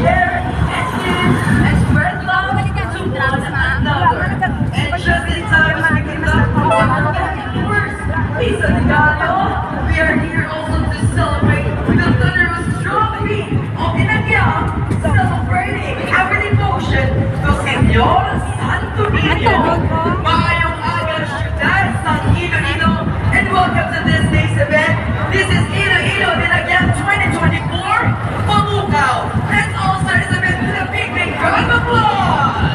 share, and give, and spread love to one another. And just in time, we conduct our first piece of Tagalog. We are here also to celebrate the thunderous strong beat of DINAGYANG, celebrating our devotion to Señor Santo Niño. Maayong aga syudad ng Iloilo, and welcome to this day's event. This is Iloilo DINAGYANG 2024 PAMUKAW. Let's all start this event with a big round of applause.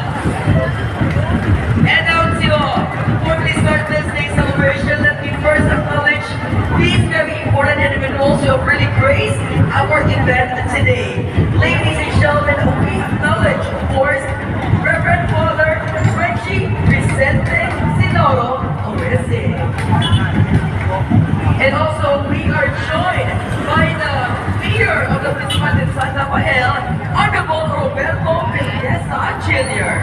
And now before we start this day's celebration, let me first acknowledge these very important individuals who have really graced our event today. Ladies and gentlemen, we acknowledge, of course, Reverend Father Frenchie Vicente Sinoro OSA. And also, we are joined by the Mayor of the Municipality of San Rafael, Honorable Roberto Villesa Jr.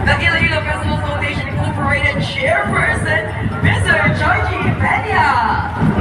The Iloilo Festival Foundation Incorporated Chairperson, Mr. Georgie Peña.